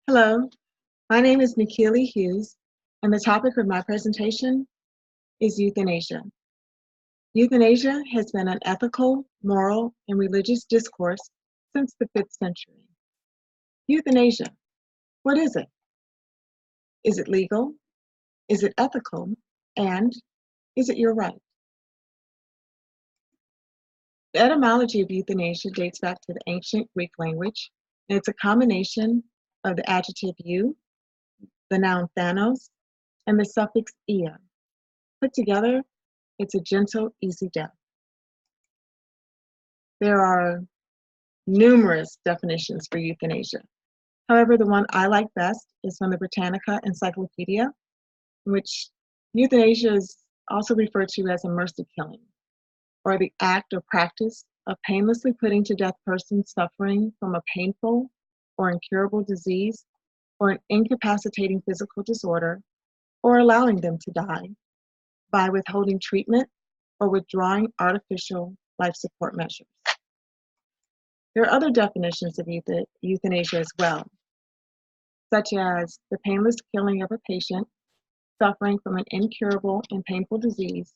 Hello, my name is Nekilee Hughes, and the topic of my presentation is euthanasia. Euthanasia has been an ethical, moral, and religious discourse since the 5th century. Euthanasia, what is it? Is it legal? Is it ethical? And is it your right? The etymology of euthanasia dates back to the ancient Greek language, and it's a combination of the adjective eu, the noun thanos, and the suffix ia. Put together, it's a gentle, easy death. There are numerous definitions for euthanasia. However, the one I like best is from the Britannica Encyclopedia, in which euthanasia is also referred to as immersive killing, or the act or practice of painlessly putting to death persons suffering from a painful or incurable disease or an incapacitating physical disorder, or allowing them to die by withholding treatment or withdrawing artificial life support measures. There are other definitions of euthanasia as well, such as the painless killing of a patient suffering from an incurable and painful disease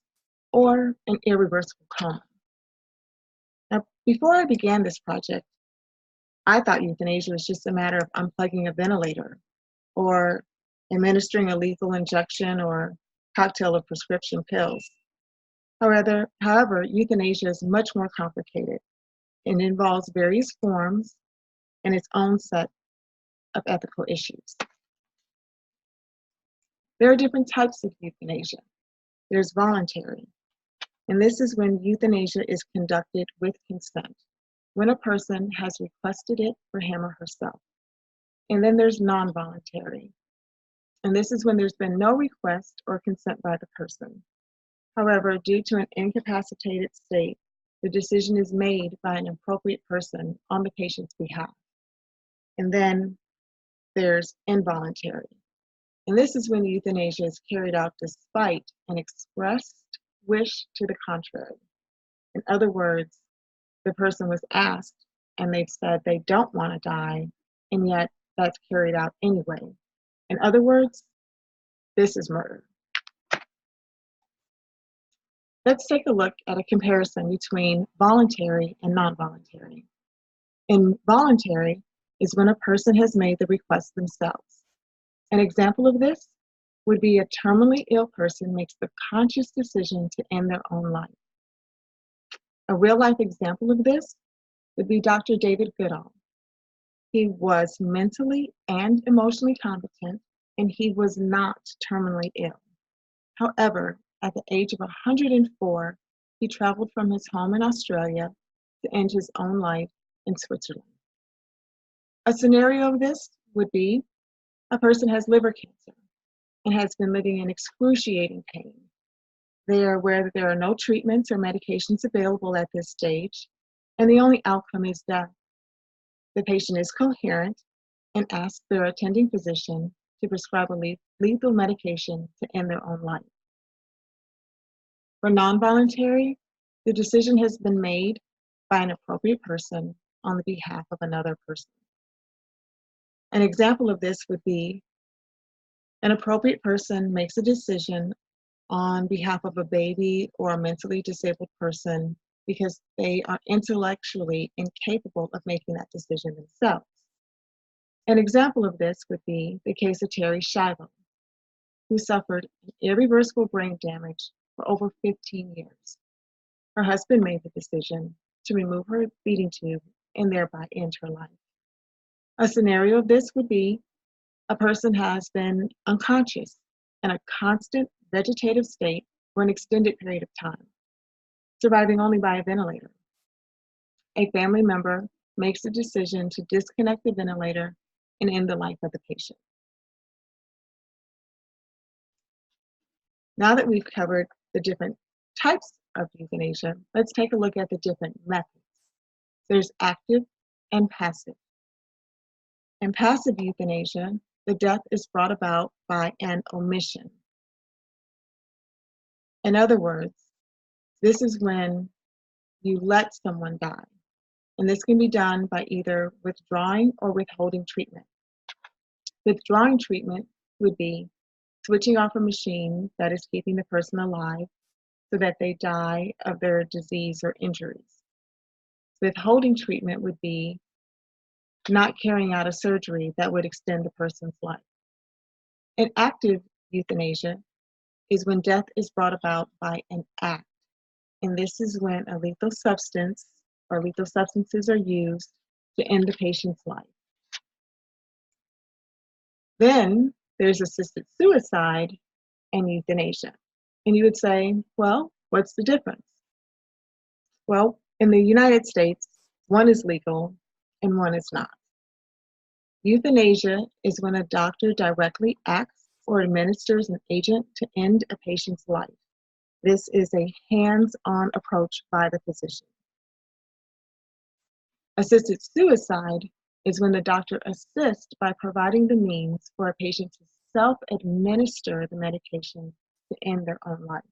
or an irreversible coma. Now, before I began this project, I thought euthanasia was just a matter of unplugging a ventilator or administering a lethal injection or cocktail of prescription pills. However, euthanasia is much more complicated and involves various forms and its own set of ethical issues. There are different types of euthanasia. There's voluntary, and this is when euthanasia is conducted with consent, when a person has requested it for him or herself. And then there's non-voluntary, and this is when there's been no request or consent by the person. However, due to an incapacitated state, the decision is made by an appropriate person on the patient's behalf. And then there's involuntary. And this is when euthanasia is carried out despite an expressed wish to the contrary. In other words, the person was asked and they've said they don't want to die, and yet that's carried out anyway. In other words, this is murder. Let's take a look at a comparison between voluntary and non-voluntary. Involuntary is when a person has made the request themselves. An example of this would be a terminally ill person makes the conscious decision to end their own life. A real-life example of this would be Dr. David Goodall. He was mentally and emotionally competent, and he was not terminally ill. However, at the age of 104, he traveled from his home in Australia to end his own life in Switzerland. A scenario of this would be a person has liver cancer and has been living in excruciating pain. They are aware that there are no treatments or medications available at this stage, and the only outcome is death. The patient is coherent and asks their attending physician to prescribe a lethal medication to end their own life. For non-voluntary, the decision has been made by an appropriate person on the behalf of another person. An example of this would be an appropriate person makes a decision on behalf of a baby or a mentally disabled person because they are intellectually incapable of making that decision themselves. An example of this would be the case of Terry Schiavo, who suffered irreversible brain damage for over 15 years. Her husband made the decision to remove her feeding tube and thereby end her life. A scenario of this would be a person has been unconscious in a constant vegetative state for an extended period of time, surviving only by a ventilator. A family member makes a decision to disconnect the ventilator and end the life of the patient. Now that we've covered the different types of euthanasia, let's take a look at the different methods. There's active and passive. In passive euthanasia, the death is brought about by an omission. In other words, this is when you let someone die, and this can be done by either withdrawing or withholding treatment. Withdrawing treatment would be switching off a machine that is keeping the person alive so that they die of their disease or injuries. Withholding treatment would be not carrying out a surgery that would extend the person's life. An active euthanasia is when death is brought about by an act, and this is when a lethal substance or lethal substances are used to end the patient's life. Then there's assisted suicide and euthanasia. And you would say, well, what's the difference? Well, in the United States, one is legal and one is not. Euthanasia is when a doctor directly acts or administers an agent to end a patient's life. This is a hands-on approach by the physician. Assisted suicide is when the doctor assists by providing the means for a patient to self-administer the medication to end their own life.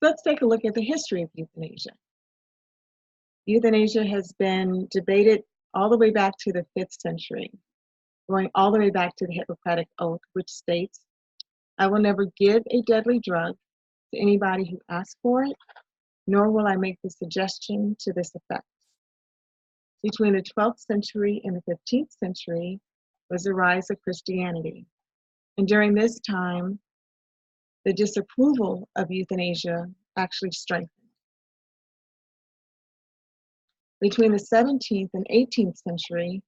Let's take a look at the history of euthanasia. Euthanasia has been debated all the way back to the 5th century, going all the way back to the Hippocratic Oath, which states, "I will never give a deadly drug to anybody who asks for it, nor will I make the suggestion to this effect." Between the 12th century and the 15th century was the rise of Christianity. And during this time, the disapproval of euthanasia actually strengthened. Between the 17th and 18th century,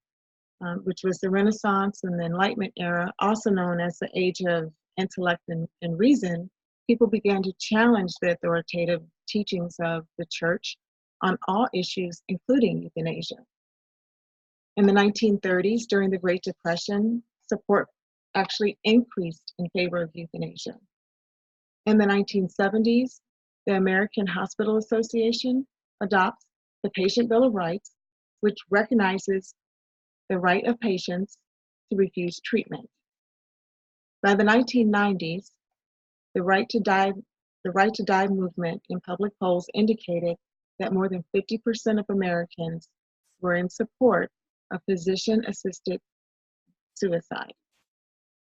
which was the Renaissance and the Enlightenment era, also known as the age of intellect and reason, people began to challenge the authoritative teachings of the church on all issues, including euthanasia. In the 1930s, during the Great Depression, support actually increased in favor of euthanasia. In the 1970s, the American Hospital Association adopts the Patient Bill of Rights, which recognizes the right of patients to refuse treatment. By the 1990s, the right to die movement in public polls indicated that more than 50% of Americans were in support of physician-assisted suicide.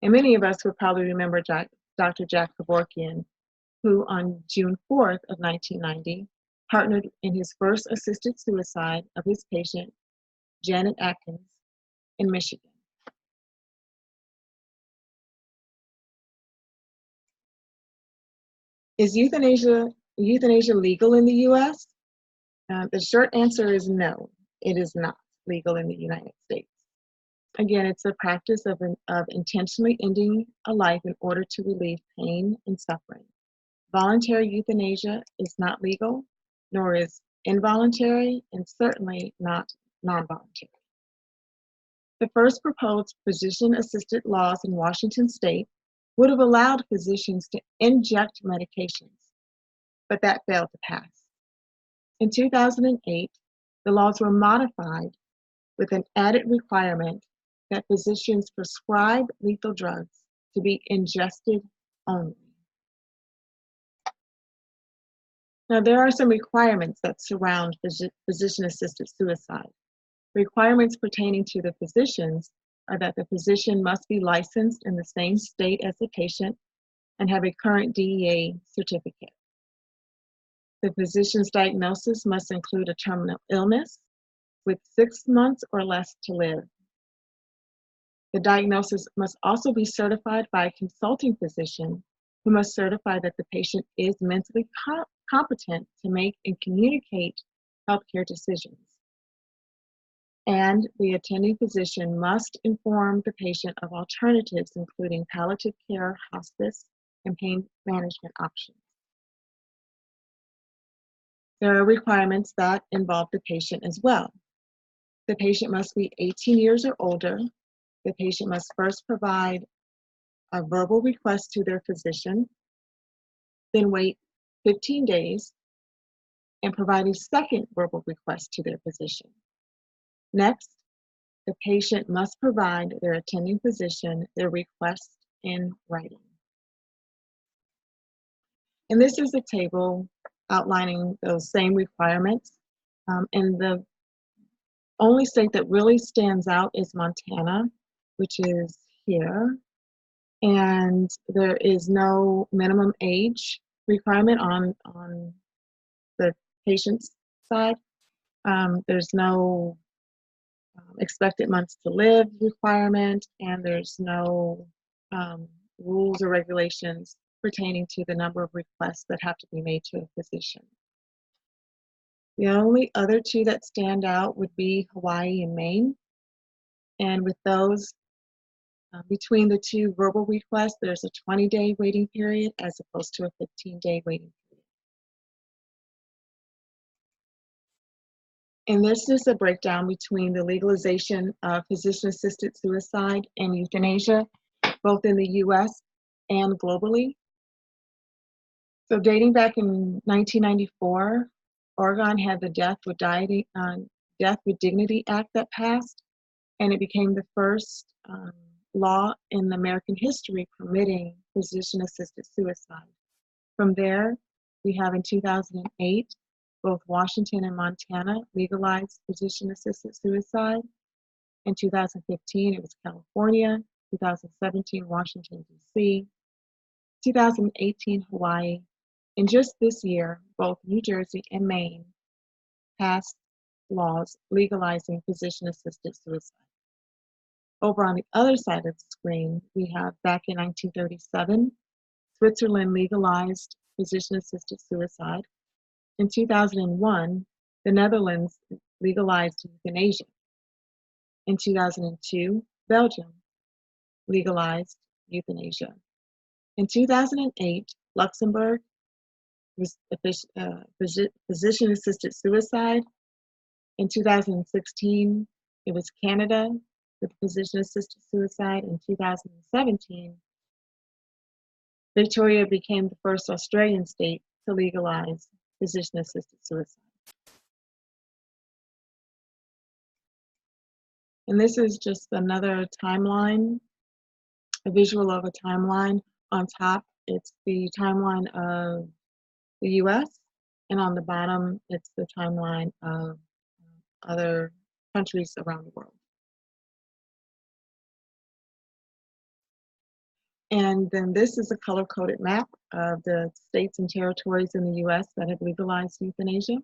And many of us would probably remember Dr. Jack Kevorkian, who on June 4th of 1990 partnered in his first assisted suicide of his patient, Janet Atkins, in Michigan. Is euthanasia legal in the U.S.? The short answer is no, it is not legal in the United States. Again, it's a practice of intentionally ending a life in order to relieve pain and suffering. Voluntary euthanasia is not legal, nor is involuntary, and certainly not non-voluntary. The first proposed physician-assisted laws in Washington state would have allowed physicians to inject medications, but that failed to pass. In 2008, the laws were modified with an added requirement that physicians prescribe lethal drugs to be ingested only. Now, there are some requirements that surround physician-assisted suicide. Requirements pertaining to the physicians are that the physician must be licensed in the same state as the patient and have a current DEA certificate. The physician's diagnosis must include a terminal illness with 6 months or less to live. The diagnosis must also be certified by a consulting physician who must certify that the patient is mentally competent to make and communicate healthcare decisions. And the attending physician must inform the patient of alternatives, including palliative care, hospice, and pain management options. There are requirements that involve the patient as well. The patient must be 18 years or older. The patient must first provide a verbal request to their physician, then wait 15 days and provide a second verbal request to their physician. Next, the patient must provide their attending physician their request in writing. And this is a table outlining those same requirements. And the only state that really stands out is Montana, which is here. And there is no minimum age requirement on the patient's side. There's no expected months to live requirement, and there's no rules or regulations pertaining to the number of requests that have to be made to a physician. The only other two that stand out would be Hawaii and Maine. And with those, between the two verbal requests, there's a 20-day waiting period as opposed to a 15-day waiting period. And this is a breakdown between the legalization of physician-assisted suicide and euthanasia, both in the US and globally. So dating back in 1994, Oregon had the Death with Dignity Act that passed, and it became the first law in American history permitting physician-assisted suicide. From there, we have in 2008, both Washington and Montana legalized physician-assisted suicide. In 2015, it was California. 2017, Washington, D.C. 2018, Hawaii. And just this year, both New Jersey and Maine passed laws legalizing physician-assisted suicide. Over on the other side of the screen, we have back in 1937, Switzerland legalized physician-assisted suicide. In 2001, the Netherlands legalized euthanasia. In 2002, Belgium legalized euthanasia. In 2008, Luxembourg was physician-assisted suicide. In 2016, it was Canada with physician-assisted suicide. In 2017, Victoria became the first Australian state to legalize physician-assisted suicide. And this is just another timeline, a visual of a timeline. On top, it's the timeline of the US, and on the bottom, it's the timeline of other countries around the world. And then this is a color-coded map of the states and territories in the US that have legalized euthanasia.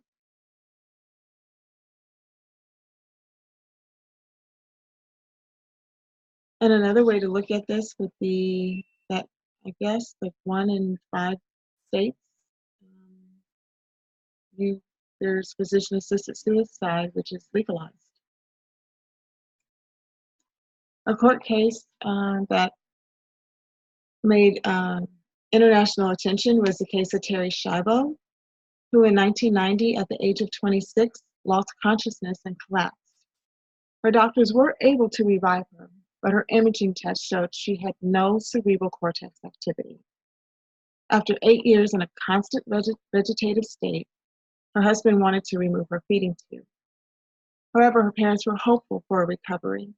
And another way to look at this would be that, I guess, like 1 in 5 states, there's physician-assisted suicide, which is legalized. A court case that made international attention was the case of Terri Schiavo, who in 1990, at the age of 26, lost consciousness and collapsed. Her doctors were able to revive her, but her imaging test showed she had no cerebral cortex activity. After 8 years in a constant vegetative state, her husband wanted to remove her feeding tube. However, her parents were hopeful for a recovery.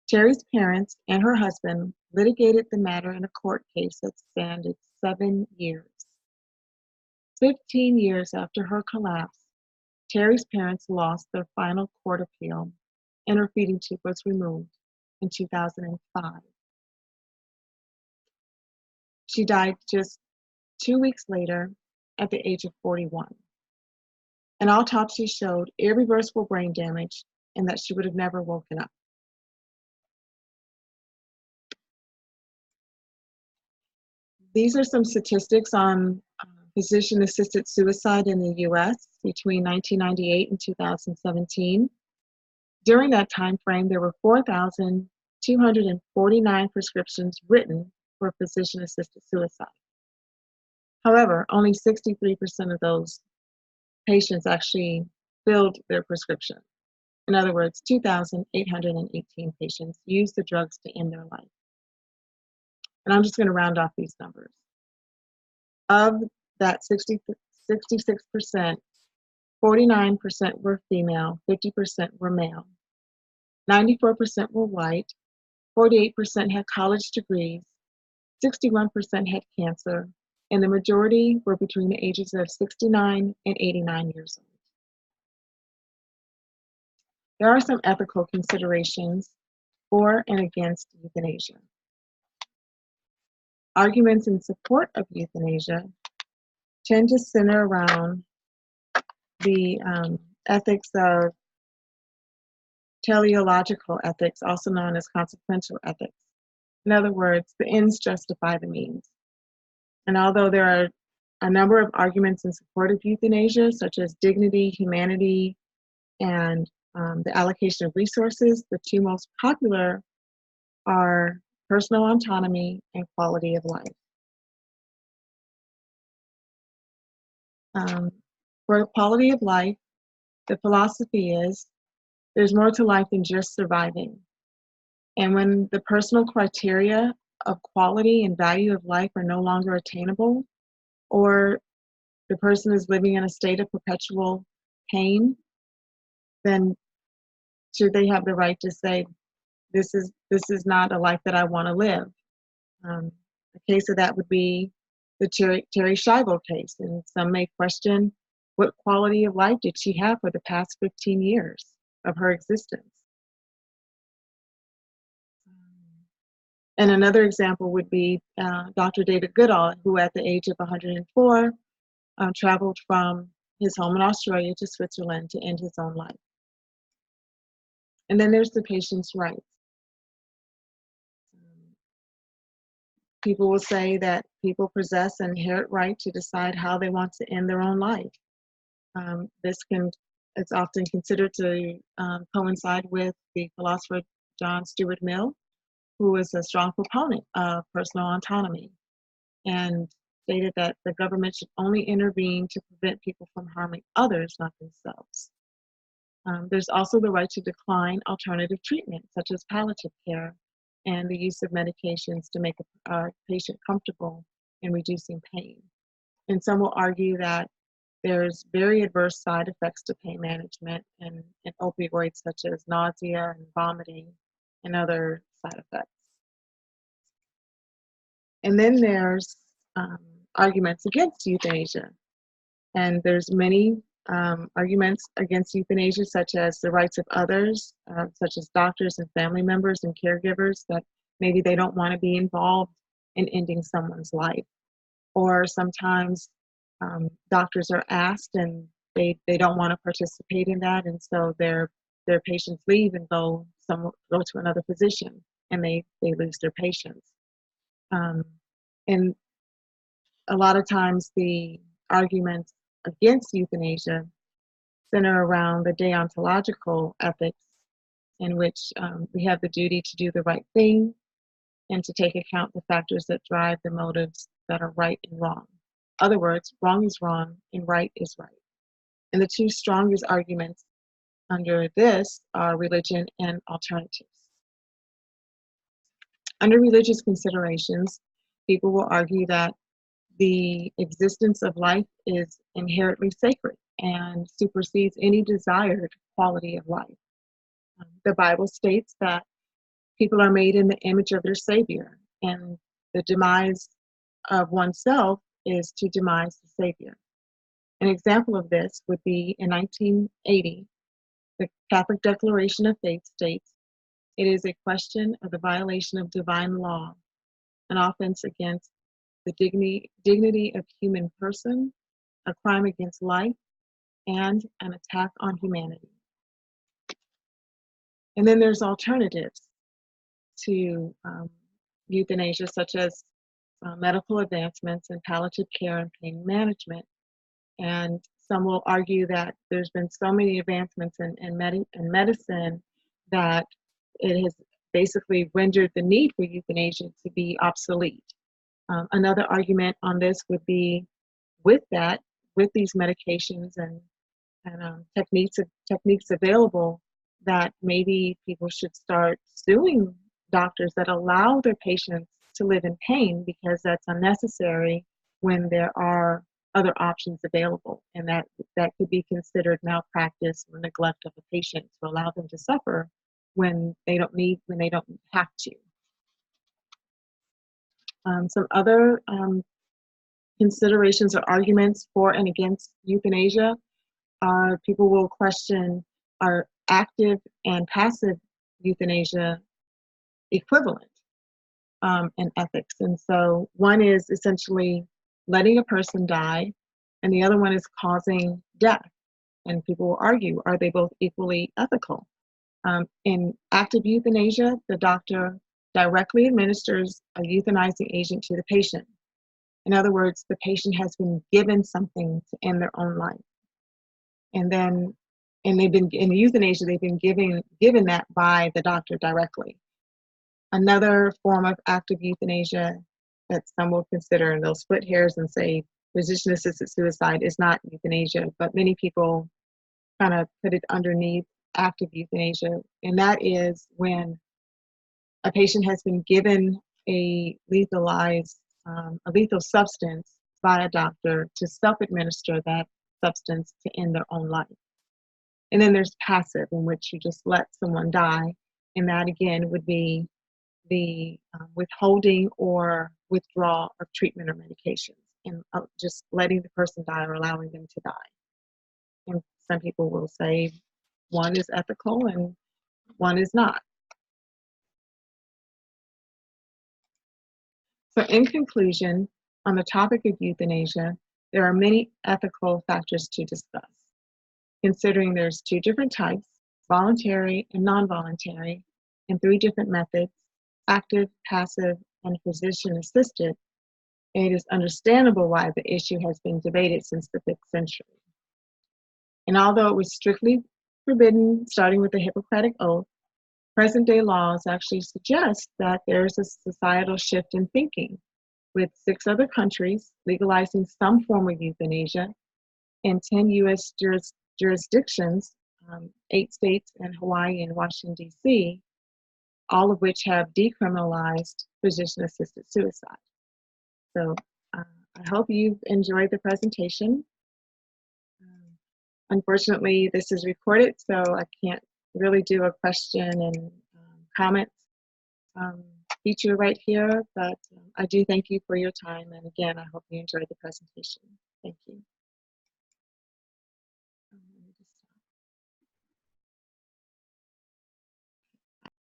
Terri's parents and her husband litigated the matter in a court case that spanned 7 years. 15 years after her collapse, Terri's parents lost their final court appeal, and her feeding tube was removed in 2005. She died just 2 weeks later at the age of 41. An autopsy showed irreversible brain damage and that she would have never woken up. These are some statistics on physician-assisted suicide in the US between 1998 and 2017. During that time frame, there were 4,249 prescriptions written for physician-assisted suicide. However, only 63% of those patients actually filled their prescription. In other words, 2,818 patients used the drugs to end their life. And I'm just going to round off these numbers. Of that 66%, 49% were female, 50% were male. 94% were white, 48% had college degrees, 61% had cancer, and the majority were between the ages of 69 and 89 years old. There are some ethical considerations for and against euthanasia. Arguments in support of euthanasia tend to center around the ethics of teleological ethics, also known as consequential ethics. In other words, the ends justify the means. And although there are a number of arguments in support of euthanasia, such as dignity, humanity, and the allocation of resources, the two most popular are personal autonomy and quality of life. For quality of life, the philosophy is there's more to life than just surviving. And when the personal criteria of quality and value of life are no longer attainable, or the person is living in a state of perpetual pain, then should they have the right to say, this is not a life that I want to live. A case of that would be the Terry Schiavo case, and some may question what quality of life did she have for the past 15 years of her existence. And another example would be Dr. David Goodall, who at the age of 104 traveled from his home in Australia to Switzerland to end his own life. And then there's the patient's rights. People will say that people possess an inherent right to decide how they want to end their own life. It's often considered to coincide with the philosopher John Stuart Mill, who was a strong proponent of personal autonomy and stated that the government should only intervene to prevent people from harming others, not themselves. There's also the right to decline alternative treatment, such as palliative care and the use of medications to make a patient comfortable in reducing pain. And some will argue that there's very adverse side effects to pain management and opioids such as nausea and vomiting and other side effects. And then there's arguments against euthanasia. And there's many arguments against euthanasia, such as the rights of others, such as doctors and family members and caregivers, that maybe they don't want to be involved in ending someone's life. Or sometimes doctors are asked and they don't want to participate in that, and so their patients leave and go to another physician, and they lose their patients. And a lot of times the arguments against euthanasia center around the deontological ethics, in which we have the duty to do the right thing and to take account the factors that drive the motives that are right and wrong. In other words, wrong is wrong and right is right. And the two strongest arguments under this are religion and alternatives. Under religious considerations, people will argue that the existence of life is inherently sacred and supersedes any desired quality of life. The Bible states that people are made in the image of their Savior, and the demise of oneself is to demise the Savior. An example of this would be in 1980, the Catholic Declaration of Faith states, "It is a question of the violation of divine law, an offense against the dignity of human person, a crime against life, and an attack on humanity." And then there's alternatives to euthanasia, such as medical advancements in palliative care and pain management. And some will argue that there's been so many advancements in medicine that it has basically rendered the need for euthanasia to be obsolete. Another argument on this would be with these medications and techniques available, that maybe people should start suing doctors that allow their patients to live in pain, because that's unnecessary when there are other options available, and that could be considered malpractice or neglect of a patient to allow them to suffer when they don't have to. Some other considerations or arguments for and against euthanasia are people will question our active and passive euthanasia equivalent in ethics. And so one is essentially letting a person die, and the other one is causing death. And people will argue, are they both equally ethical? In active euthanasia, the doctor directly administers a euthanizing agent to the patient. In other words, the patient has been given something to end their own life. And they've been, in euthanasia, they've been given that by the doctor directly. Another form of active euthanasia that some will consider, and they'll split hairs and say physician-assisted suicide is not euthanasia, but many people kind of put it underneath active euthanasia, and that is when a patient has been given a lethal substance by a doctor to self-administer that substance to end their own life. And then there's passive, in which you just let someone die, and that again would be the withholding or withdrawal of treatment or medications, and just letting the person die or allowing them to die. And some people will say one is ethical and one is not. So in conclusion, on the topic of euthanasia, there are many ethical factors to discuss. Considering there's two different types, voluntary and non-voluntary, and three different methods, active, passive, and physician-assisted, it is understandable why the issue has been debated since the 5th century. And although it was strictly forbidden, starting with the Hippocratic Oath, present-day laws actually suggest that there's a societal shift in thinking, with 6 other countries legalizing some form of euthanasia, and 10 U.S. jurisdictions, 8 states and Hawaii and Washington, D.C., all of which have decriminalized physician-assisted suicide. So I hope you've enjoyed the presentation. Unfortunately, this is recorded, so I can't really do a question and comments feature right here, but I do thank you for your time, and again, I hope you enjoyed the presentation. Thank you.